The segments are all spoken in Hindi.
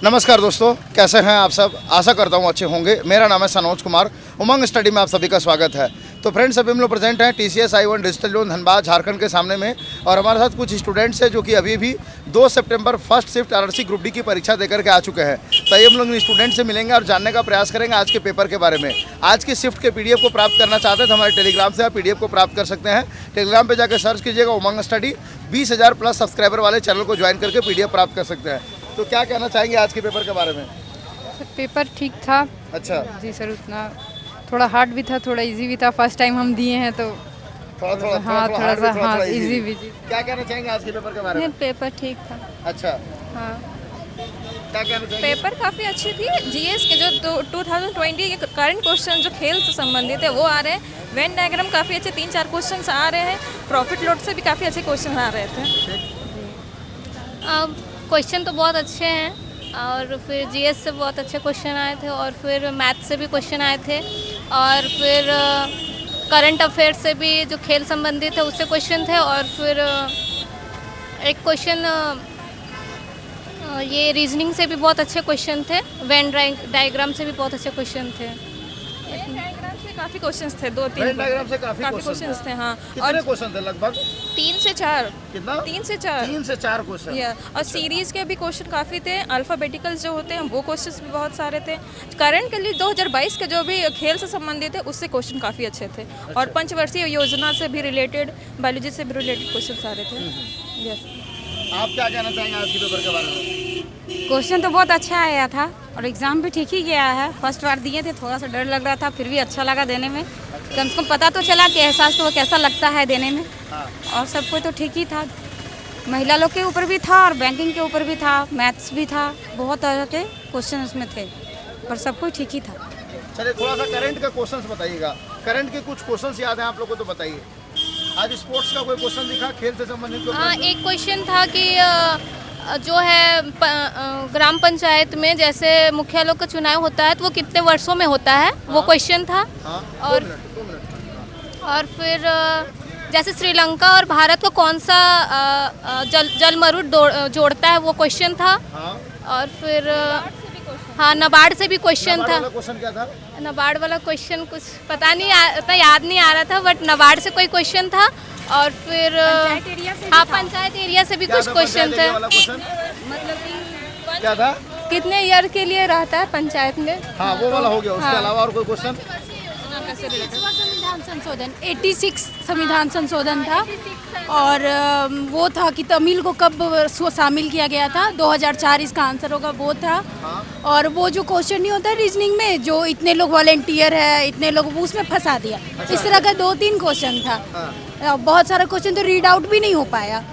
नमस्कार दोस्तों, कैसे हैं आप सब। आशा करता हूँ अच्छे होंगे। मेरा नाम है सनोज कुमार। उमंग स्टडी में आप सभी का स्वागत है। तो फ्रेंड्स, अभी हम लोग प्रेजेंट हैं TCS I-1 digital zone Dhanbad Jharkhand के सामने में, और हमारे साथ कुछ स्टूडेंट्स हैं जो कि अभी भी 2 सितंबर first shift RRC group D की परीक्षा देकर के आ चुके हैं। तो ये हम लोग स्टूडेंट से मिलेंगे और जानने का प्रयास करेंगे आज के पेपर के बारे में। आज की शिफ्ट के PDF को प्राप्त करना चाहते हैं तो हमारे टेलीग्राम से आप PDF को प्राप्त कर सकते हैं। टेलीग्राम पर जाकर सर्च कीजिएगा उमंग स्टडी। 20,000 प्लस सब्सक्राइबर वाले चैनल को ज्वाइन करके PDF प्राप्त कर सकते हैं। तो क्या कहना चाहेंगे आज के पेपर के बारे में? पेपर ठीक था। अच्छा जी सर, उतना थोड़ा हार्ड भी था, थोड़ा इजी भी था। फर्स्ट टाइम हम दिए हैं तो थोड़ा हाँ इजी भी। क्या कहना चाहेंगे आज के पेपर के बारे में? पेपर ठीक था। अच्छा, हाँ, क्या कहना चाहेंगे? पेपर काफ़ी अच्छी थी। जीएस के जो 2020 के करंट क्वेश्चन जो खेल से संबंधित है वो आ रहे हैं। वेन डायग्राम काफ़ी अच्छे 3-4 क्वेश्चन आ रहे हैं। प्रॉफिट लॉट से भी काफ़ी अच्छे क्वेश्चन आ रहे थे। क्वेश्चन तो बहुत अच्छे हैं, और फिर जीएस से बहुत अच्छे क्वेश्चन आए थे, और फिर मैथ से भी क्वेश्चन आए थे, और फिर करंट अफेयर से भी जो खेल संबंधित है उससे क्वेश्चन थे, और फिर एक क्वेश्चन ये रीजनिंग से भी बहुत अच्छे क्वेश्चन थे। वेन डायग्राम से भी बहुत अच्छे क्वेश्चन थे। वेन डायग्राम से काफ़ी क्वेश्चंस थे, 2-3 वेन डायग्राम से काफी क्वेश्चंस थे। हाँ, कितने क्वेश्चन थे लगभग? 3 से 4। कितना? 3 से 4। 3 से 4 क्वेश्चन। और सीरीज के भी क्वेश्चन काफ़ी थे। अल्फ़ाबेटिकल्स जो होते हैं वो क्वेश्चंस भी बहुत सारे थे। करंट के लिए 2022 के जो भी खेल से संबंधित है उससे क्वेश्चन काफ़ी अच्छे थे। और पंचवर्षीय योजना से भी रिलेटेड, बायोलॉजी से भी रिलेटेड क्वेश्चन सारे थे। यस, आप क्या कहना चाहेंगे आज के पेपर के बारे में? क्वेश्चन तो बहुत अच्छा आया था और एग्ज़ाम भी ठीक ही गया है। फर्स्ट बार दिए थे, थोड़ा सा डर लग रहा था, फिर भी अच्छा लगा देने में। कम से कम पता तो चला कि एहसास तो कैसा लगता है देने में। हाँ। और सब कुछ तो ठीक ही था। महिला लोग के ऊपर भी था और बैंकिंग के ऊपर भी था, मैथ्स भी था, बहुत तरह के क्वेश्चन उसमें थे, पर सब कुछ ठीक ही था। चलिए, थोड़ा सा करंट का क्वेश्चंस बताइएगा। करंट के कुछ क्वेश्चंस याद हैं आप लोगों को तो बताइए। आज स्पोर्ट्स का कोई क्वेश्चन दिखा खेल से संबंधित? हाँ, एक क्वेश्चन था कि जो है ग्राम पंचायत में जैसे मुखिया लोग का चुनाव होता है तो वो कितने वर्षों में होता है, वो क्वेश्चन था। हाँ, और 2 मिनट। और फिर जैसे श्रीलंका और भारत को कौन सा जलमरुद जोड़ता है, वो क्वेश्चन था। हाँ। और फिर हाँ, नाबार्ड से भी क्वेश्चन था। क्वेश्चन क्या था? नाबार्ड वाला क्वेश्चन कुछ पता नहीं, इतना याद नहीं आ रहा था, बट नाबार्ड से कोई क्वेश्चन था। और फिर हाँ, पंचायत एरिया से भी कुछ क्वेश्चन थे। मतलब कि क्या था? कितने ईयर के लिए रहता है पंचायत में? हाँ, वो वाला हो गया। उसके अलावा और कोई क्वेश्चन? संविधान संशोधन 86 संविधान संशोधन था, और वो था कि तमिल को कब शामिल किया गया था। 2004 इसका आंसर होगा, वो था। और वो जो क्वेश्चन नहीं होता रीजनिंग में, जो इतने लोग वॉलेंटियर है, इतने लोग, उसमें फंसा दिया। इस तरह का 2-3 क्वेश्चन था। बहुत सारा क्वेश्चन तो रीड आउट भी नहीं हो पाया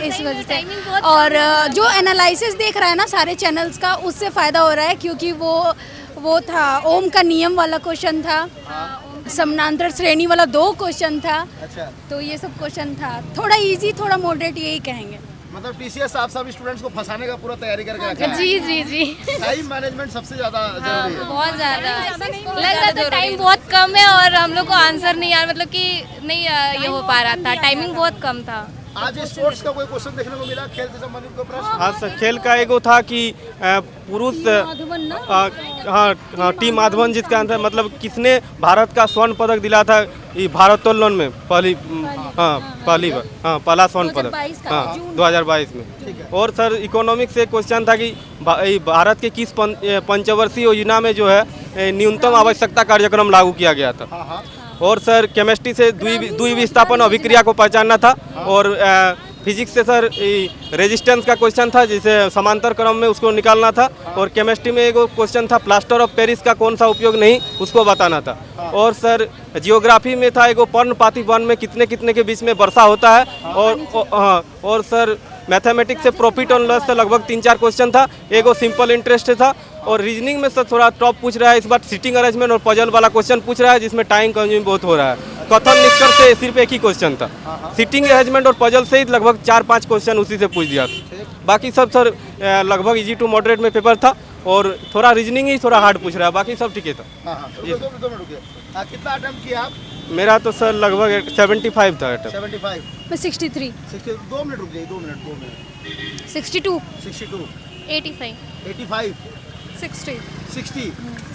इस वजह से। और जो एनालिसिस देख रहा है ना सारे चैनल्स का, उससे फ़ायदा हो रहा है, क्योंकि वो था ओम का नियम वाला क्वेश्चन था, समानांतर श्रेणी वाला 2 क्वेश्चन था। अच्छा, तो ये सब क्वेश्चन था। थोड़ा इजी, थोड़ा मॉडरेट, यही कहेंगे। मतलब TCS आप सब स्टूडेंट्स को फंसाने का पूरा तैयारी करके रखा है। जी। टाइम मैनेजमेंट सबसे ज्यादा जरूरी है। बहुत ज़्यादा लग रहा था, टाइम बहुत कम है और हम लोग को आंसर नहीं यार, मतलब कि नहीं ये हो पा रहा था, टाइमिंग बहुत कम था। आज स्पोर्ट्स का कोई क्वेश्चन देखने को मिला खेल से संबंधित कोई प्रश्न? हाँ सर, खेल का एगो था कि पुरुष हाँ टीम माधवन, जिसका आंसर मतलब किसने भारत का स्वर्ण पदक दिला था ये भारोत्तोलन में पहली बार, पहला स्वर्ण पदक, हाँ 2022 में। और सर इकोनॉमिक्स से क्वेश्चन था कि भारत के किस पंचवर्षीय योजना में जो है न्यूनतम आवश्यकता कार्यक्रम लागू किया गया था। और सर केमिस्ट्री से द्विविस्थापन अभिक्रिया को पहचानना था। और फिजिक्स से सर रेजिस्टेंस का क्वेश्चन था, जिसे समांतर क्रम में उसको निकालना था। और केमिस्ट्री में एक क्वेश्चन था प्लास्टर ऑफ पेरिस का कौन सा उपयोग नहीं, उसको बताना था। और सर जियोग्राफी में था एगो पर्णपाती वन में कितने कितने के बीच में वर्षा होता है। और सर मैथमेटिक्स से प्रॉफिट और लॉस से लगभग 3-4 क्वेश्चन था। एगो सिंपल इंटरेस्ट था। और रीजनिंग में सर थोड़ा टॉप पूछ रहा है इस बार, सीटिंग अरेंजमेंट और पजल वाला क्वेश्चन पूछ रहा है, जिसमें टाइम कंज्यूम बहुत हो रहा है। कथन निष्कर्ष से सिर्फ एक ही क्वेश्चन था। सीटिंग अरेंजमेंट और पजल से ही लगभग 4-5 क्वेश्चन उसी से पूछ दिया था। बाकी सब सर लगभग इजी टू मॉडरेट में पेपर था, और थोड़ा रीजनिंग ही थोड़ा हार्ड पूछ रहा है, बाकी सब ठीक है था। कितना अटेम्प्ट किया आप? मेरा तो सर लगभग 75 था अटेम्प्ट। 75? मैं 63। 2 मिनट रुक जाइए, 2 मिनट। 62। 62। 85 85 60 60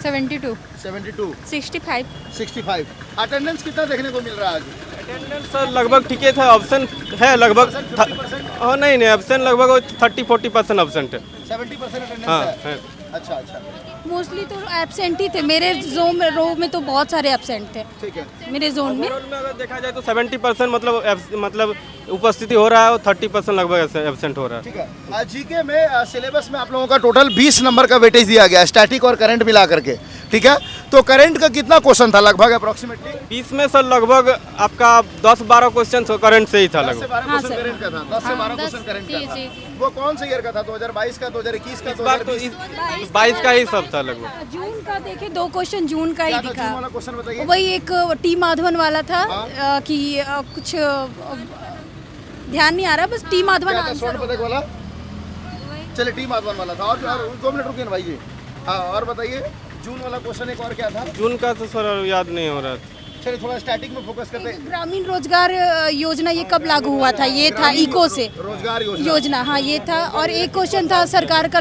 72 72 65 65 अटेंडेंस कितना देखने को मिल रहा है आज? अटेंडेंस सर लगभग ठीक है था, ऑप्शन है लगभग 50%? हाँ नहीं एब्सेंट लगभग 30-40% एब्सेंट है। 70% अटेंडेंस हाँ है। है। अच्छा अच्छा मोस्टली तो एबसेंट ही थे, मेरे रो में तो बहुत सारे एबसेंट थे ठीक है। मेरे जोन में। ओवरऑल में अगर देखा जाए तो 70% मतलब उपस्थिति हो रहा है और 30% लगभग एब्सेंट हो रहा है। ठीक है। जीके में सिलेबस में आप लोगों का टोटल 20 नंबर का वेटेज दिया गया है, स्टैटिक और करंट मिला करके। ठीक है, तो करंट का कितना क्वेश्चन था लगभग अप्रोक्सीमेटली? 20 में सर लगभग आपका 10-12 क्वेश्चन करंट से ही था 10 से लगभग। 12 हाँ, क्वेश्चन सर। करंट का था। 10 से 12 क्वेश्चन करंट का था। वो कौन से ईयर का था? 2022 का, 2021 का, इस बार तो 2020? 22 का ही सब था लगभग। जून का देखे, 2 क्वेश्चन जून का ही क्या था जून वाला दिखा। क्वेश्चन बताइए? वही एक टी माधवन वाला था कि कुछ ध्यान नहीं आ रहा, बस टी माधवन क्या था? आंसर स्वर्ण पदक वाला? चलिए टी माधवन वाला था। और 2 मिनट रुकिए ना भाई जी। हाँ और बताइए जून वाला क्वेश्चन एक और क्या था? जून का तो सर याद नहीं हो रहा था। चलिए थोड़ा स्टैटिक में फोकस करते हैं। ग्रामीण रोजगार योजना ये कब लागू हुआ था? ये था इको से रोजगार योजना। योजना, हाँ ये था। और एक क्वेश्चन था सरकार का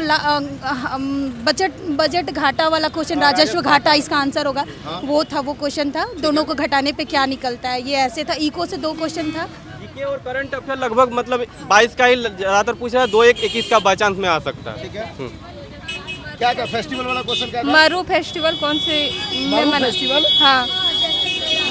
बजट घाटा वाला क्वेश्चन, राजस्व घाटा इसका आंसर होगा। वो था, वो क्वेश्चन था, दोनों को घटाने पे क्या निकलता है, ये ऐसे था। इको से 2 क्वेश्चन था। जीके और करंट अफेयर लगभग मतलब 22 का ही ज़्यादातर पूछा है, 2-1-21 का बाई चांस में आ सकता है। ठीक है। क्या था फेस्टिवल वाला क्वेश्चन? क्या था? मरु फेस्टिवल कौन से मरु फेस्टिवल? हाँ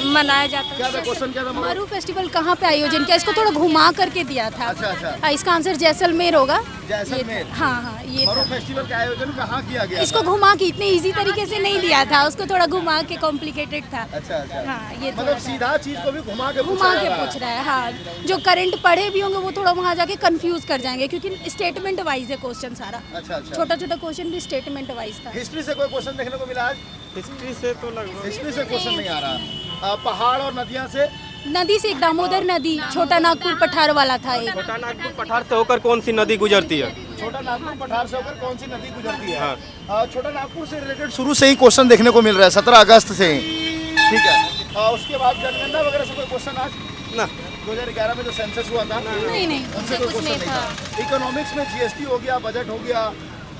मनाया जाता क्या था क्वेश्चन? क्या था? मरु फेस्टिवल कहाँ पे आयोजन किया? इसको थोड़ा घुमा करके दिया था। अच्छा अच्छा। हाँ, इसका आंसर जैसलमेर होगा। जैसलमेर। हाँ हाँ ये मरु था। फेस्टिवल का आयोजन कहाँ किया गया? इसको घुमा के, इतने इजी तरीके से नहीं दिया था, उसको थोड़ा घुमा के, कॉम्प्लिकेटेड था। अच्छा अच्छा। हाँ ये मतलब थोड़ा सीधा चीज को भी घुमा के घुमा के पूछ रहा है। हाँ, जो करंट पढ़े भी होंगे वो थोड़ा वहाँ जाके कंफ्यूज कर जाएंगे, क्योंकि स्टेटमेंट वाइज है क्वेश्चन सारा। अच्छा अच्छा। छोटा छोटा क्वेश्चन भी स्टेटमेंट वाइज था। हिस्ट्री से कोई क्वेश्चन देखने को मिला आज? हिस्ट्री से तो लगभग हिस्ट्री से क्वेश्चन नहीं आ रहा। पहाड़ और नदियाँ से? नदी से एक दामोदर नदी, छोटा नागपुर पठार वाला था एक। छोटा नागपुर पठार से होकर कौन सी नदी गुजरती है? छोटा नागपुर पठार से होकर कौन सी नदी गुजरती है? हाँ। छोटा नागपुर से रिलेटेड शुरू से ही क्वेश्चन देखने को मिल रहा है, 17 अगस्त से ही। ठीक है। उसके बाद जनगणना वगैरह से कोई क्वेश्चन आज? ना 2011 में जो सेंसस हुआ था नहीं नहीं, उनसे कोई क्वेश्चन नहीं था। इकोनॉमिक्स में जीएसटी हो गया, बजट हो गया।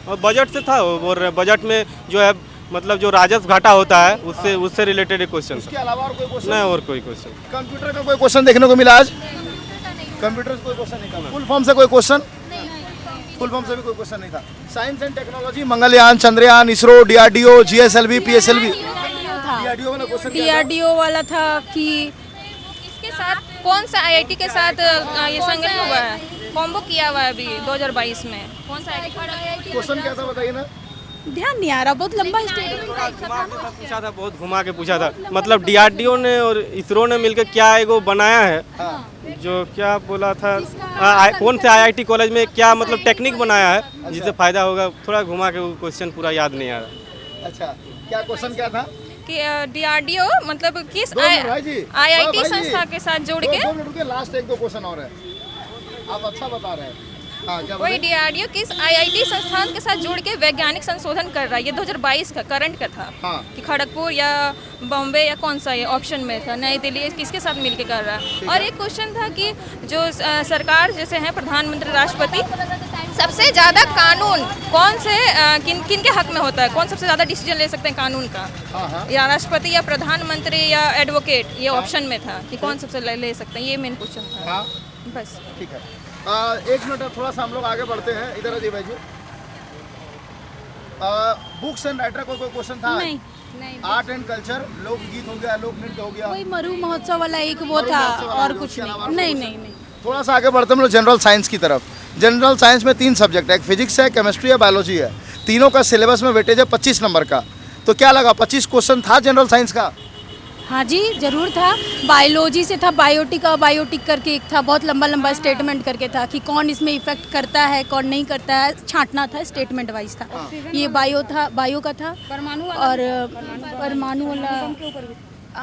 और बजट से था, वो बोल रहे बजट में जो है मतलब जो राजस्व घाटा होता है उससे रिलेटेड एक क्वेश्चन उसके अलावा और कोई क्वेश्चन? नहीं और कोई क्वेश्चन। कंप्यूटर का कोई क्वेश्चन देखने को मिला आज? कंप्यूटर से कोई क्वेश्चन नहीं था। फुल फॉर्म से कोई क्वेश्चन? फुल फॉर्म से भी कोई क्वेश्चन नहीं था। Science and technology, Mangalyaan, Chandrayaan, ISRO, DRDO, GSLV, PSLV. DRDO वाला क्वेश्चन? डीआरडीओ वाला था कि इसके साथ कौन सा आईआईटी के साथ ये संगठन हुआ है, कॉम्बो किया हुआ है अभी 2022 में? कौन सा आईआईटी? क्वेश्चन क्या था बताइए ना? ध्यान नहीं आ रहा, बहुत लंबा स्टेटमेंट पूछा था, बहुत घुमा के पूछा था। मतलब डीआरडीओ ने और इसरो ने मिलकर क्या एगो बनाया है, जो क्या बोला था, कौन से आईआईटी कॉलेज में क्या मतलब टेक्निक बनाया है जिससे फायदा होगा। थोड़ा घुमा के वो क्वेश्चन पूरा याद नहीं आ रहा। अच्छा, क्या क्वेश्चन क्या था? कि डीआरडीओ मतलब किस 2 मिनट भाई जी। आईआईटी भाई जी। संस्था के साथ जोड़ के, 2 मिनट रुकिए, लास्ट 1-2 क्वेश्चन और है। आप अच्छा बता रहे हैं। हाँ क्या वही बोले? डीआरडीओ किस आईआईटी संस्थान के साथ जोड़ के वैज्ञानिक संशोधन कर रहा है? ये 2022 का करंट का था। हाँ। कि खड़गपुर या बॉम्बे या कौन सा ये ऑप्शन में था, नई दिल्ली, किसके साथ मिलके कर रहा है? और एक क्वेश्चन था कि जो सरकार जैसे है प्रधानमंत्री राष्ट्रपति, सबसे ज़्यादा कानून कौन से किन के हक में होता है? कौन सबसे ज़्यादा डिसीजन ले सकते हैं कानून का? हाँ। या राष्ट्रपति या प्रधानमंत्री या एडवोकेट, ये ऑप्शन में था कि कौन सबसे ले सकते हैं। ये मेन क्वेश्चन था। हाँ बस ठीक है। 1 मिनट थोड़ा सा हम लोग आगे बढ़ते हैं। इधर आइए भाई जी। बुक्स एंड राइटर को कोई क्वेश्चन था? नहीं। आर्ट एंड कल्चर, लोकगीत हो गया, लोक नृत्य हो गया। वही मरु महोत्सव वाला एक वो मरु था, महोत्सव वाला और जो, कुछ उसके अलावा नहीं। और नहीं कुछ नहीं नहीं। थोड़ा सा आगे बढ़ते हैं हम लोग जनरल साइंस की तरफ। जनरल साइंस में 3 सब्जेक्ट है, एक फिजिक्स है, केमिस्ट्री है, बायोलॉजी है। तीनों का सिलेबस में वेटेज है 25 नंबर का। तो क्या लगा 25 क्वेश्चन था जनरल साइंस का? हाँ जी जरूर था। बायोलॉजी से था बायोटिक करके एक था, बहुत लंबा लंबा स्टेटमेंट करके था कि कौन इसमें इफेक्ट करता है कौन नहीं करता है, छांटना था, स्टेटमेंट वाइज था। ये बायो का था। परमाणु और परमाणु वाला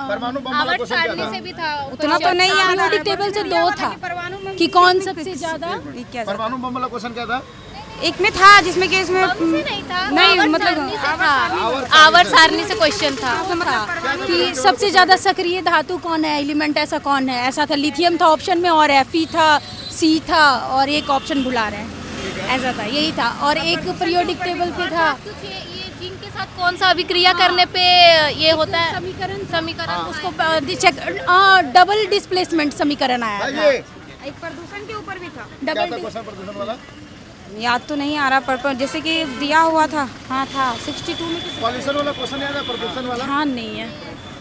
परमाणु बम वाला क्वेश्चन क्या था? उतना तो नहीं याद आ रहा है। पीरियोडिक टेबल से 2 था कि कौन सबसे ज्यादा। परमाणु बम वाला क्वेश्चन क्या था? एक में था जिसमें कि इसमें नहीं मतलब आवर्त सारणी से क्वेश्चन था। कि सबसे ज्यादा सक्रिय धातु कौन है, एलिमेंट ऐसा कौन है, ऐसा था। लिथियम था ऑप्शन में, और Fe था, C था, और एक ऑप्शन भुला रहे हैं। ऐसा था, यही था। और एक पीरियोडिक टेबल पे था ये जिनके साथ कौन सा अभिक्रिया करने पे ये होता है समीकरण उसको चेक, डबल डिस्प्लेसमेंट समीकरण आया था। ये एक प्रदूषण के ऊपर भी था। क्या था डबल क्वेश्चन प्रदूषण वाला? याद तो नहीं आ रहा पर जैसे कि दिया हुआ था। हाँ था 62 में किसी पॉल्यूशन वाला क्वेश्चन याद है? प्रदूषण वाला ध्यान नहीं है,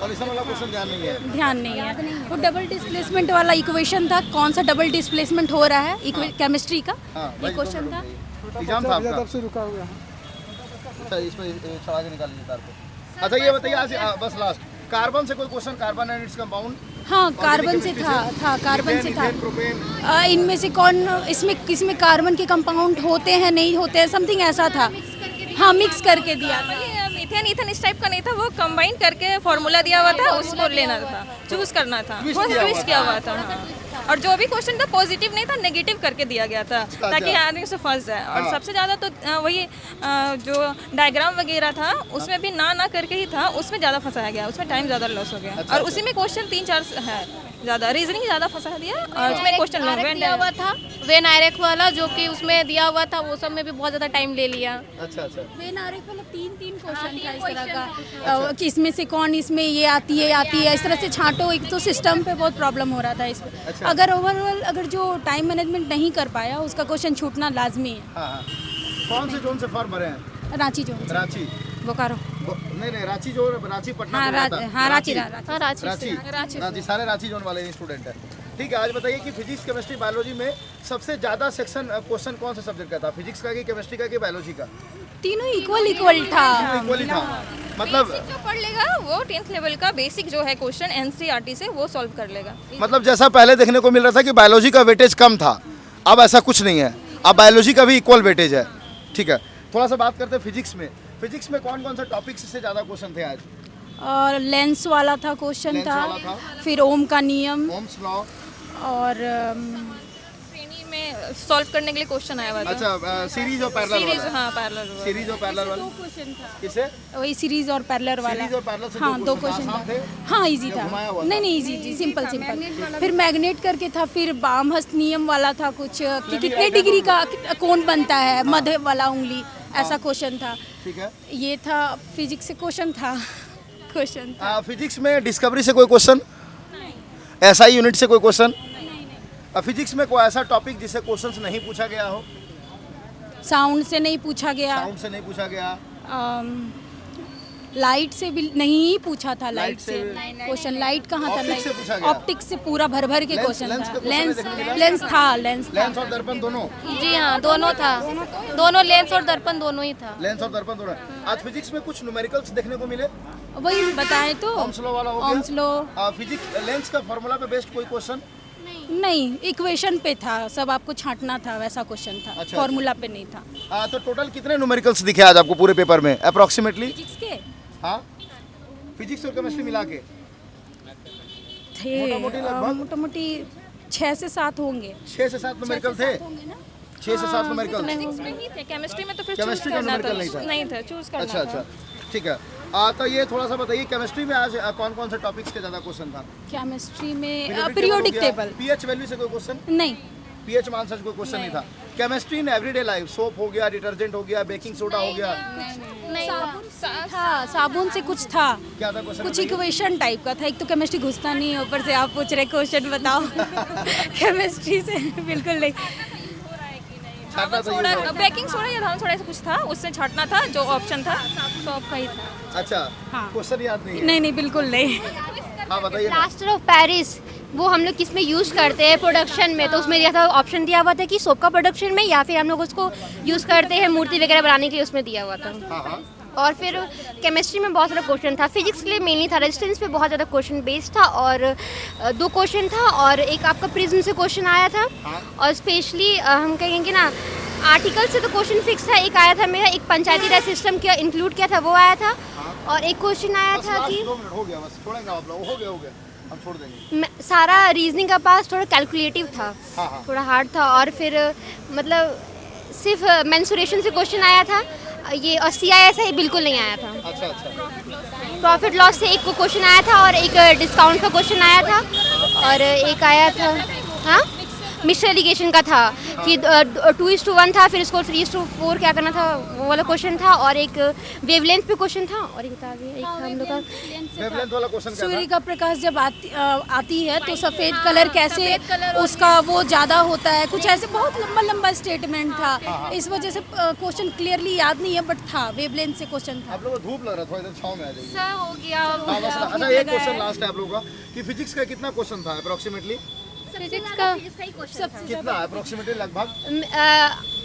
पॉल्यूशन वाला क्वेश्चन ध्यान नहीं है। ध्यान नहीं है। वो डबल डिस्प्लेसमेंट वाला इक्वेशन था, कौन सा डबल डिस्प्लेसमेंट हो रहा है, केमिस्ट्री का हाँ, ये क्वेश्चन था। एग्जाम था आपका? से रुका हुआ है। अच्छा, इसमें चढ़ा के निकाल लीजिए तार को। अच्छा ये बताइए आज बस लास्ट, कार्बन से कोई question, carbon and its compound? हाँ कार्बन से था कार्बन से था। प्रोपेन। इनमें से कौन, इसमें किसमें कार्बन के कंपाउंड होते हैं नहीं होते हैं, समथिंग ऐसा था। हाँ मिक्स करके दिया था। मीथेन ईथन इस टाइप का नहीं था, वो कंबाइन करके फॉर्मूला दिया हुआ था, उसको लेना था, चूज करना था, वो ट्विस्ट किया हुआ था। हाँ। और जो भी क्वेश्चन था पॉजिटिव नहीं था, नेगेटिव करके दिया गया था ताकि आदमी से फंस जाए। और सबसे ज़्यादा तो वही जो डायग्राम वगैरह था उसमें भी ना करके ही था, उसमें ज़्यादा फंसाया गया, उसमें टाइम ज़्यादा लॉस हो गया। और उसी में क्वेश्चन 3-4 है, ज़्यादा रीजनिंग ज़्यादा फंसा दिया और उसमें क्वेश्चन दिया हुआ था वेन आयरेक वाला, जो कि उसमें दिया हुआ था, वो सब में भी बहुत ज़्यादा टाइम ले लिया। अच्छा अच्छा। वेन आरेख वाला 3 क्वेश्चन था इस तरह का, कि इसमें से कौन, इसमें ये आती है, इस तरह से छांटो। एक तो सिस्टम पे बहुत प्रॉब्लम हो रहा था इसमें। अच्छा। अगर ओवरऑल अगर जो टाइम मैनेजमेंट नहीं कर पाया उसका क्वेश्चन छूटना लाजमी है। हाँ हाँ। कौन से जोन से फॉर्म भरे हैं? रांची जो रांची? बोकारो। नहीं रांची जो, रांची पटना हाँ में रहता। रांची रांची सारे रांची जोन वाले स्टूडेंट हैं। ठीक है, आज बताइए कि फिजिक्स केमिस्ट्री बायोलॉजी में सबसे ज़्यादा सेक्शन क्वेश्चन कौन से सब्जेक्ट का था? फिजिक्स का कि केमिस्ट्री का कि बायोलॉजी का? तीनों इक्वल था। इक्वली था मतलब। जो पढ़ लेगा वो 10th लेवल का बेसिक जो है क्वेश्चन एनसीईआरटी से वो सॉल्व कर लेगा। मतलब जैसा पहले देखने को मिल रहा था कि बायोलॉजी का वेटेज कम था, अब ऐसा कुछ नहीं है, अब बायोलॉजी का भी इक्वल वेटेज है। ठीक है, थोड़ा सा बात करते हैं फिजिक्स में। फिजिक्स में कौन कौन से टॉपिक्स से ज़्यादा क्वेश्चन थे आज? और लेंस वाला था क्वेश्चन लेंस था, वाला था। फिर ओम का नियम ओम्स लॉ। और श्रेणी में सॉल्व करने के लिए क्वेश्चन आया हुआ था। अच्छा, सीरीज और पैरेलल सीरीज, वाला। हाँ पैरेलल वाला। सीरीज और पैरेलल वाला क्वेश्चन था, किसे? वही सीरीज और पैरेलल वाला। सीरीज और पैरेलल से हाँ 2 आसान क्वेश्चन थे? था। हाँ इजी था। घुमाया हुआ था? नहीं इजी सिंपल। फिर मैग्नेट करके था, फिर बामहस्त नियम वाला था कुछ, कि कितने डिग्री का कौन बनता है, मध्य वाला उंगली, ऐसा क्वेश्चन था। ठीक है। ये था फिजिक्स से क्वेश्चन था। फिजिक्स में डिस्कवरी से कोई क्वेश्चन? एसआई यूनिट से कोई क्वेश्चन? फिजिक्स में कोई ऐसा टॉपिक जिससे क्वेश्चंस नहीं पूछा गया हो? साउंड से नहीं पूछा गया, साउंड से नहीं पूछा गया, लाइट से भी नहीं पूछा था। लाइट से से- क्वेश्चन, लाइट कहाँ था? ऑप्टिक्स से पूछा गया। ऑप्टिक्स से पूरा भर के लेंस- क्वेश्चन लेंस था। का क्वेश्चन लेंस देखने मिला? लेंस था, लेंस था। लेंस और दर्पण दोनों? जी हाँ, दोनों था, दोनों लेंस और दर्पण दोनों ही था। लेंस और दर्पण दोनों। आज फिजिक्स में कुछ न्यूमेरिकल्स देखने को मिले? वही बताए तो, ओम्स लॉ वाला हो गया? ओम्स लॉ फिजिक्स लेंस का फार्मूला पे बेस्ड कोई क्वेश्चन? नहीं, इक्वेशन पे था, सब आपको छांटना था, वैसा क्वेश्चन था। अच्छा। फॉर्मूला पे नहीं था। तो टोटल कितने न्यूमेरिकल्स दिखे आज आपको पूरे पेपर में अप्रोक्सीमेटली? फिजिक्स के हाँ, फिजिक्स और केमिस्ट्री मिला के थे मोटा-मोटी लगभग? मोटा-मोटी 6 से 7 होंगे। 6 से 7 न्यूमेरिकल थे? 6 से 7 न्यूमेरिकल। फिजिक्स में ही थे, केमिस्ट्री में तो फिर केमिस्ट्री चूज का करना न्यूमेरिकल नहीं था? नहीं था, चूज करना अच्छा था। अच्छा, ठीक है। तो ये थोड़ा सा बताइए, केमिस्ट्री में आज कौन कौन से टॉपिक्स के ज़्यादा क्वेश्चन था? केमिस्ट्री में पीरियोडिक टेबल पीएच वैल्यू से कोई क्वेश्चन? नहीं, पीएच मान से कोई क्वेश्चन नहीं था। Chemistry in everyday life, soap हो गया, डिटर्जेंट हो गया, बेकिंग सोडा हो गया, था साबुन से कुछ था, क्या था क्वेश्चन? कुछ इक्वेशन टाइप का था। एक तो केमिस्ट्री घुसता नहीं है, ऊपर से आप पूछ रहे क्वेश्चन बताओ। केमिस्ट्री से बिल्कुल नहीं। छाटना तो ये सोडा, था। बेकिंग सोडा या धान सोडा ऐसा कुछ था, उससे छाटना था, जो ऑप्शन था सॉप का ही था। अच्छा, हाँ। क्वेश्चन याद नहीं है? नहीं बिल्कुल नहीं। हाँ बताइए ना। प्लास्टर ऑफ पेरिस वो हम लोग किस में यूज़ करते हैं प्रोडक्शन में, तो उसमें दिया था, ऑप्शन दिया हुआ था कि सोप का प्रोडक्शन में, या फिर हम लोग उसको यूज़ करते हैं मूर्ति वगैरह बनाने के लिए, उसमें दिया हुआ था। हाँ हाँ। और फिर केमिस्ट्री में बहुत सारा क्वेश्चन था। फिजिक्स के लिए मेनली था, रेजिस्टेंस पे बहुत ज़्यादा क्वेश्चन बेस्ड था, और 2 क्वेश्चन था, और एक आपका प्रिज्म से क्वेश्चन आया था, और स्पेशली हम कहेंगे ना आर्टिकल से तो क्वेश्चन फिक्स था। एक आया था मेरा, एक पंचायती राज सिस्टम क्या इंक्लूड किया था वो आया था, और एक क्वेश्चन आया बस था लास्ट कि 2 मिनट हो गया, बस छोड़ेंगे आप लोग, हो गया, हम छोड़ देंगे। सारा रीजनिंग का पास थोड़ा कैलकुलेटिव था, हाँ हाँ। थोड़ा हार्ड था, और फिर मतलब सिर्फ मेंसुरेशन से क्वेश्चन आया था ये, और CIS है बिल्कुल नहीं आया था। अच्छा अच्छा, प्रॉफिट लॉस से एक को क्वेश्चन आया था, और एक डिस्काउंट का क्वेश्चन आया था, और एक आया था, हाँ मिक्सचर एलिगेशन का था कि 2:1 था, फिर इसको 3:4 क्या करना था, वो वाला क्वेश्चन था। और एक वेवलेंथ पे क्वेश्चन था, और एक बता दिए, एक था हम लोग का वेवलेंथ वाला क्वेश्चन क्या सूर्य था? का प्रकाश जब आती है तो सफ़ेद कलर कैसे उसका वो ज़्यादा होता है, कुछ ऐसे बहुत लंबा लंबा स्टेटमेंट था। इस वजह से क्वेश्चन क्लियरली याद नहीं है, बट था वेवलेंथ से क्वेश्चन था। आप लोगों को धूप लग रहा था, इधर छांव में आ जाइए। सर हो गया। हाँ, बस अच्छा, एक क्वेश्चन लास्ट है आप लोगों का कि फिजिक्स का कितना क्वेश्चन था अप्रोक्सीमेटली? फिजिक्स का कितना अप्रोक्सीमेटली लगभग?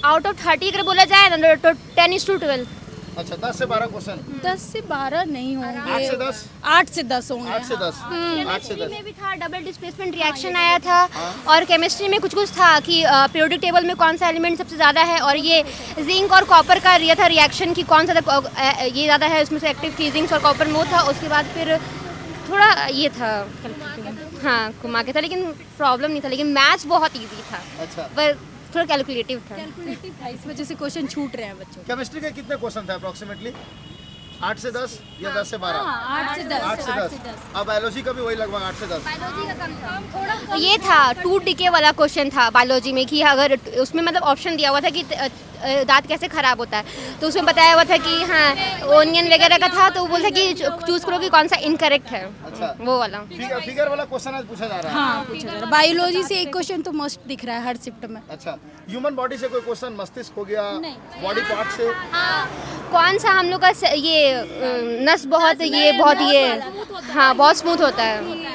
आउट ऑफ 30 अगर बोला जाए ना तो 10:12। अच्छा, 10 से 12 क्वेश्चन। 10 से 12 नहीं 8 होंगे, से 10? 8 से 10 होंगे। 8 से 10? 8 से 10 में भी था, डबल डिस्प्लेसमेंट रिएक्शन आया था। और केमिस्ट्री में कुछ कुछ था कि पीरियोडिक टेबल में कौन सा एलिमेंट सबसे ज़्यादा है, और ये जिंक और कॉपर का ये था रिएक्शन की कौन सा ये ज़्यादा है, उसमें से एक्टिव की जिंक और कॉपर में था। उसके बाद फिर थोड़ा ये था, हाँ घुमा के था, लेकिन प्रॉब्लम नहीं था, लेकिन मैथ्स बहुत ईजी था, अच्छा। पर थोड़ा कैलकुलेटिव था। कैलकुलेटिव था, इस वजह से क्वेश्चन छूट रहे हैं बच्चों को। केमिस्ट्री के कितने क्वेश्चन थे अप्रोक्सीमेटली? 8 से 10 या 10 से 12? 8 से 10। 8 से 10। अब बायोलॉजी का भी वही लगभग 8 से 10। ये था 2 डिके वाला क्वेश्चन था बायोलॉजी में कि अगर उसमें मतलब ऑप्शन दिया हुआ था कि दांत कैसे खराब होता है, तो उसमें बताया हुआ था कि हाँ ओनियन वगैरह का था, तो वो बोलता कि चूज करो कि कौन सा इनकरेक्ट है। अच्छा। वो वाला फिगर वाला क्वेश्चन आज पूछा जा रहा है। हाँ पूछा जा रहा है। बायोलॉजी से एक क्वेश्चन तो मस्ट दिख रहा है हर शिफ्ट में। अच्छा, ह्यूमन बॉडी से कोई क्वेश्चन, मस्तिष्क हो गया, बॉडी पार्ट से? कौन सा हम लोग का नस बहुत ये हाँ बहुत स्मूथ होता है।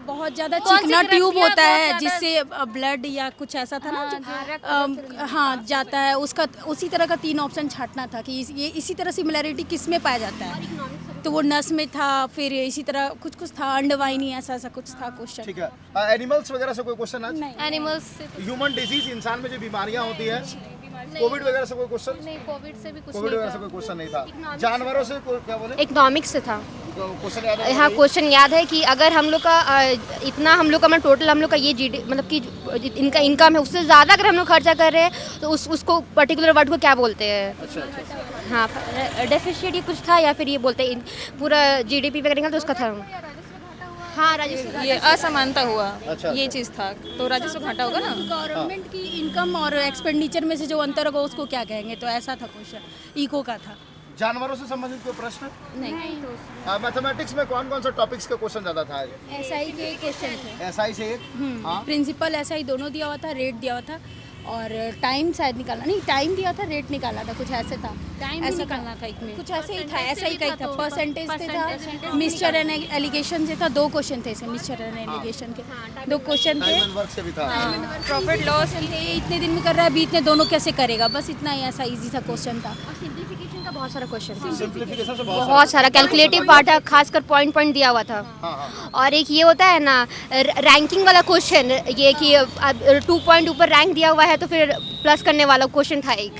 बहुत ज़्यादा चिकना ट्यूब होता है जिससे ब्लड या कुछ ऐसा था ना, हाँ जाता है, उसका उसी तरह का 3 ऑप्शन छांटना था कि ये इसी तरह सिमिलैरिटी किस में पाया जाता है, तो वो नस में था, फिर इसी तरह कुछ कुछ था, अंडवाहिनी ऐसा कुछ था क्वेश्चन। ठीक है, एनिमल्स वगैरह से कोई क्वेश्चन आज? एनिमल्स से ह्यूमन डिजीज, इंसान में जो बीमारियां होती है, कोविड वगैरह से कोई क्वेश्चन? नहीं, कोविड से भी कुछ कोविड वगैरह से कोई क्वेश्चन नहीं था। जानवरों से कोई, क्या बोले? इकोनॉमिक्स से था। क्वेश्चन याद है? हाँ क्वेश्चन याद है कि अगर हम लोग का इतना हम लोग का टोटल हम लोग का ये मतलब कि इनका इनकम है, उससे ज़्यादा अगर हम लोग खर्चा कर रहे हैं तो उसको पर्टिकुलर वर्ड को क्या बोलते हैं? अच्छा। हाँ डेफिशिएट ये कुछ था, या फिर ये बोलते हैं पूरा GDP वगैरह निकल तो उसका था। हाँ राजस्व, ये असमानता हुआ। अच्छा। ये चीज़ था, तो राजस्व घाटा होगा ना। गवर्नमेंट की इनकम और एक्सपेंडिचर में से जो अंतर होगा उसको क्या कहेंगे, तो ऐसा था क्वेश्चन, इको का था। जानवरों से संबंधित कोई प्रश्न? मैथमेटिक्स में कौन कौन सा टॉपिक्स का क्वेश्चन ज्यादा था? SI के क्वेश्चन थे। SI से एक? हाँ। प्रिंसिपल SI दोनों दिया हुआ था, रेट दिया हुआ था, और टाइम शायद निकालना, नहीं टाइम दिया था, रेट निकाला था, कुछ ऐसे था। टाइम ऐसा निकालना था एक में। कुछ ऐसे ही था, SI का ही था, परसेंटेज से था, मिक्सचर एंड एलिगेशन से था, 2 क्वेश्चन थे इसमें, मिक्सचर एंड एलिगेशन के 2 क्वेश्चन थे। टाइम एंड वर्क से भी था। प्रॉफिट लॉस इतने दिन में कर रहा है, अभी इतने दोनों कैसे करेगा, बस इतना ही ऐसा इजी सा क्वेश्चन था। सिंप्लीफिकेशन का बहुत सारा क्वेश्चन था, सिंप्लीफिकेशन से बहुत बहुत सारा कैलकुलेटिव पार्ट है, खासकर पॉइंट दिया हुआ था। और एक ये होता है ना रैंकिंग वाला क्वेश्चन, ये कि 2 पॉइंट ऊपर रैंक दिया हुआ है तो फिर प्लस करने वाला क्वेश्चन था एक।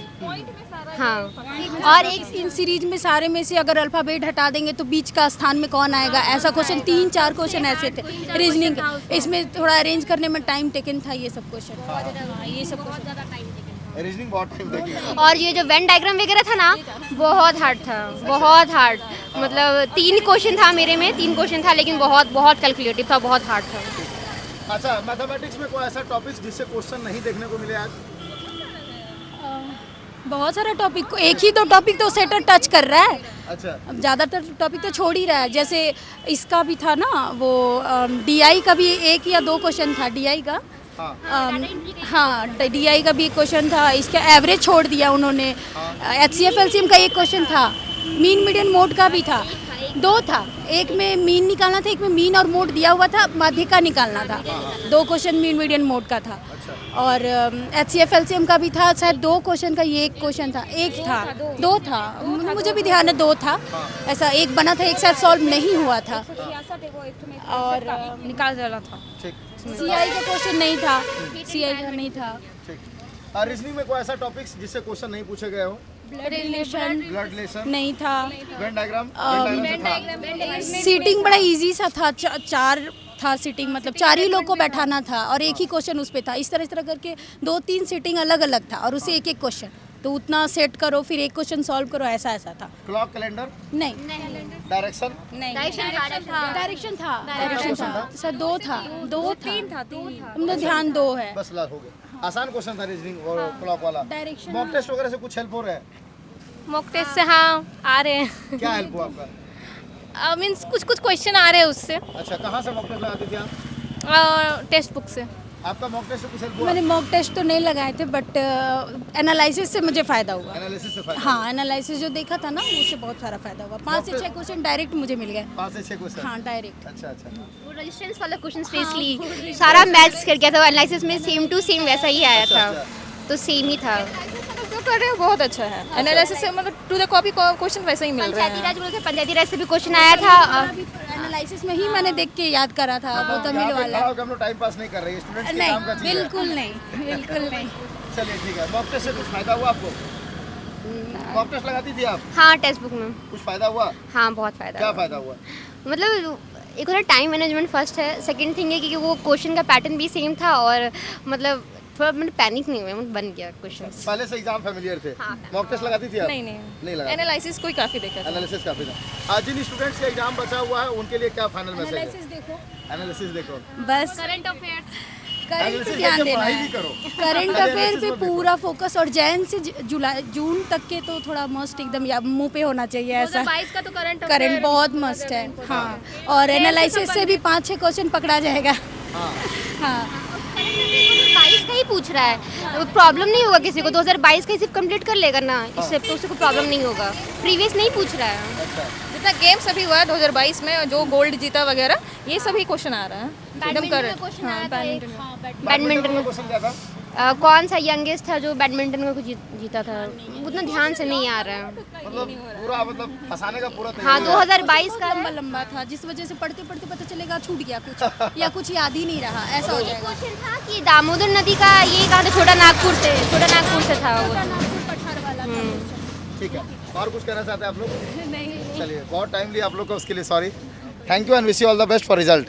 हाँ, और एक इन सीरीज में सारे में से अगर अल्फाबेट हटा देंगे तो बीच का स्थान में कौन आएगा, ऐसा क्वेश्चन 3-4 क्वेश्चन ऐसे थे रीजनिंग के। इसमें थोड़ा अरेंज करने में टाइम टेकन था ये सब क्वेश्चन। हाँ ये सब क्वेश्चन रीजनिंग बहुत टाइम लगी। और ये जो वेन डायग्राम वगैरह था ना, बहुत हार्ड था, बहुत हार्ड। मतलब 3 क्वेश्चन था मेरे में, 3 क्वेश्चन था, लेकिन बहुत बहुत कैलकुलेटिव था, बहुत हार्ड था। अच्छा, मैथमेटिक्स में कोई ऐसा टॉपिक जिससे क्वेश्चन नहीं देखने को मिले आज? बहुत सारा टॉपिक, एक ही तो टॉपिक तो सेटर टच कर रहा है। अच्छा। अब ज़्यादातर टॉपिक तो छोड़ ही रहा है, जैसे इसका भी था ना वो DI का भी 1 या 2 क्वेश्चन था, DI का। हाँ DI का भी एक क्वेश्चन था, इसका एवरेज छोड़ दिया उन्होंने। HCF LCM का एक क्वेश्चन था, मीन मीडियन मोड का भी था, 2 था, एक में मीन निकालना था, एक में मीन और मोड दिया हुआ था, माध्य का निकालना था। 2 क्वेश्चन मीन मीडियन मोड का था। और HCF LCM का भी था, शायद 2 क्वेश्चन का ये एक क्वेश्चन था, एक था 2 था, मुझे भी ध्यान है 2 था, ऐसा एक बना था, एक शायद सॉल्व नहीं हुआ था। और निकाल डाला था। CI का क्वेश्चन नहीं था, CI का नहीं था। रीजनिंग में कोई ऐसा टॉपिक्स जिससे क्वेश्चन नहीं पूछे गए हो? ब्लड रिलेशन ब्लड रिलेशन नहीं था। Venn diagram? सीटिंग बड़ा इजी सा था, 4 था सीटिंग, मतलब 4 ही लोग को बैठाना था और एक ही क्वेश्चन उस पे था। इस तरह करके 2-3 सीटिंग अलग अलग था और उसे एक एक क्वेश्चन। तो उतना सेट करो फिर एक क्वेश्चन सॉल्व करो, ऐसा ऐसा था। क्लॉक कैलेंडर, नहीं डायरेक्शन, नहीं डायरेक्शन था सर, दो था, हमने ध्यान दो है। बस लास्ट हो गया। आसान क्वेश्चन था रीजनिंग और क्लॉक वाला। डायरेक्शन मॉक टेस्ट वगैरह से कुछ हेल्प हो रहा है? मॉक टेस्ट से हाँ आ रहे हैं। क्या हेल्प हुआ आपका? मीन्स कुछ कुछ क्वेश्चन आ रहे हैं उससे, अच्छा, कहाँ से मॉक टेस्ट लगाती थी आप? टेक्स्ट बुक से। आपका मॉक टेस्ट से कुछ हेल्प हुआ? मैंने मॉक टेस्ट तो नहीं लगाए थे, बट एनालिसिस से मुझे फ़ायदा हुआ। एनालिसिस से फायदा? हाँ, एनालिसिस जो देखा था ना उससे बहुत सारा फायदा हुआ। 5 से 6 क्वेश्चन डायरेक्ट मुझे मिल गए। 5 से 6 क्वेश्चन? हाँ, डायरेक्ट। अच्छा अच्छा। वो रेजिस्टेंस वाला क्वेश्चन स्पेशली सारा मैथ्स कर गया था, एनालिसिस में सेम टू सेम वैसा ही आया था, तो सेम ही था। जो कर रहे हैं बहुत अच्छा है, एनालिसिस से मतलब टू द कॉपी क्वेश्चन वैसे ही मिल रहे पंचायती हैं। राज बोले थे, पंचायती राज से भी क्वेश्चन आया था। एनालिसिस में ही मैंने देख के याद करा था, वो तमिल वाला। हम लोग टाइम पास नहीं कर रहे हैं, स्टूडेंट्स के काम का नहीं, चीज़ है। बिल्कुल नहीं, बिल्कुल नहीं। चलिए ठीक है। मॉक टेस्ट से कुछ फायदा हुआ आपको? मॉक टेस्ट लगाती थी आप? हाँ, टेक्स्ट बुक में कुछ फायदा हुआ? हाँ बहुत फायदा क्या हुआ। फायदा हुआ? मतलब एक होता टाइम मैनेजमेंट फर्स्ट है, सेकंड थिंग है कि वो क्वेश्चन का पैटर्न भी सेम था, और मतलब थोड़ा मैंने पैनिक नहीं हुआ, मतलब बन गया क्वेश्चन। पहले से एग्जाम फेमिलियर थे? हाँ। मॉक टेस्ट लगाती थी आप? नहीं लगा। एनालिसिस कोई काफ़ी देखा था। एनालिसिस काफी था। आज जिन स्टूडेंट्स का एग्जाम बचा हुआ है उनके लिए क्या फाइनल मैसेज है? एनालिसिस देखो, एनालिसिस देखो, बस करंट अफेयर्स करंट एनालिसिस पे देखो, ध्यान देना पढ़ाई है। भी करो। करंट खाली अफेयर analysis पे मत देखो। पूरा फोकस, और जैन से जुलाई जून तक के तो थोड़ा मस्ट एकदम या मुंह पे होना चाहिए ऐसा। 2022 का तो करंट बहुत मस्त है। हाँ, और एनालिसिस से भी 5-6 क्वेश्चन पकड़ा जाएगा। हाँ, 2022 का ही पूछ रहा है, प्रॉब्लम नहीं होगा किसी को। 2022 का ही सिर्फ कंप्लीट कर लेगा ना, इससे तो उसको प्रॉब्लम नहीं होगा। प्रीवियस नहीं पूछ रहा है। जितना गेम्स अभी हुआ है 2022 में, जो गोल्ड जीता वगैरह, ये सभी क्वेश्चन आ रहा है एकदम कर। क्वेश्चन आया था बैडमिंटन। बैडमिंटन में क्वेश्चन क्या था? कौन सा यंगेस्ट था जो बैडमिंटन में कुछ जीता था, उतना ध्यान से नहीं आ रहा है। मतलब पूरा मतलब फंसाने का पूरा हाँ, तैयारी है। 2022 का लंबा लंबा था, जिस वजह से पढ़ते पढ़ते पता चलेगा छूट गया कुछ या कुछ याद ही नहीं रहा, ऐसा हो जाएगा। क्वेश्चन था कि दामोदर नदी का ये कहा था, छोटा नागपुर से था वो। पठार वाला था। ठीक है, और कुछ कहना चाहते हैं आप लोग? नहीं, चलिए, बहुत टाइम लिया आप लोग को, उसके लिए sorry. Thank you and wish you all the best for result.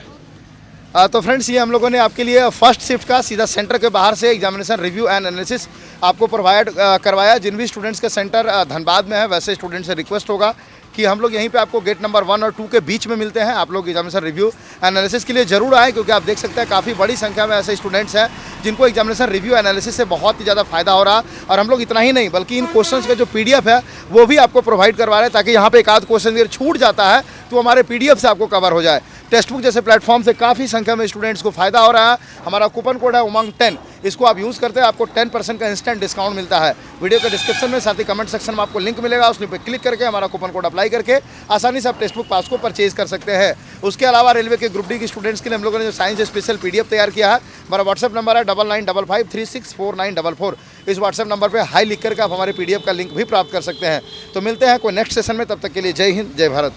तो फ्रेंड्स, ये हम लोगों ने आपके लिए फर्स्ट शिफ्ट का सीधा सेंटर के बाहर से एग्जामिनेशन रिव्यू एंड एनालिसिस आपको प्रोवाइड करवाया। जिन भी स्टूडेंट्स का सेंटर धनबाद में है, वैसे स्टूडेंट से रिक्वेस्ट होगा कि हम लोग यहीं पे आपको गेट नंबर 1 और 2 के बीच में मिलते हैं। आप लोग एग्जामिनेशन रिव्यू एनालिसिस के लिए जरूर आएँ, क्योंकि आप देख सकते हैं काफ़ी बड़ी संख्या में ऐसे स्टूडेंट्स हैं जिनको एग्जामिनेशन रिव्यू एनालिसिस से बहुत ही ज़्यादा फायदा हो रहा। और हम लोग इतना ही नहीं, बल्कि इन क्वेश्चंस का जो PDF है वो भी आपको प्रोवाइड करवा रहे हैं, ताकि यहाँ पे एक आध क्वेश्चन अगर छूट जाता है तो हमारे PDF से आपको कवर हो जाए। टेक्स्ट बुक जैसे प्लेटफॉर्म से काफ़ी संख्या में स्टूडेंट्स को फायदा हो रहा है। हमारा कूपन कोड है उमंग 10, इसको आप यूज़ करते हैं, आपको 10% का इंस्टेंट डिस्काउंट मिलता है। वीडियो के डिस्क्रिप्शन में, साथ ही कमेंट सेक्शन में आपको लिंक मिलेगा, उस लिंक पर क्लिक करके हमारा कूपन कोड अप्लाई करके आसानी से आप टेक्स्ट बुक पास को परचेज कर सकते हैं। उसके अलावा रेलवे के ग्रुप डी के स्टूडेंट्स के लिए हम लोगों ने जो साइंस स्पेशल PDF तैयार किया है, हमारा व्हाट्सएप नंबर है 9955364944। इस व्हाट्सएप नंबर पर हाई लिख करके आप हमारे PDF का लिंक भी प्राप्त कर सकते हैं। तो मिलते हैं कोई नेक्स्ट सेशन में, तब तक के लिए जय हिंद, जय भारत।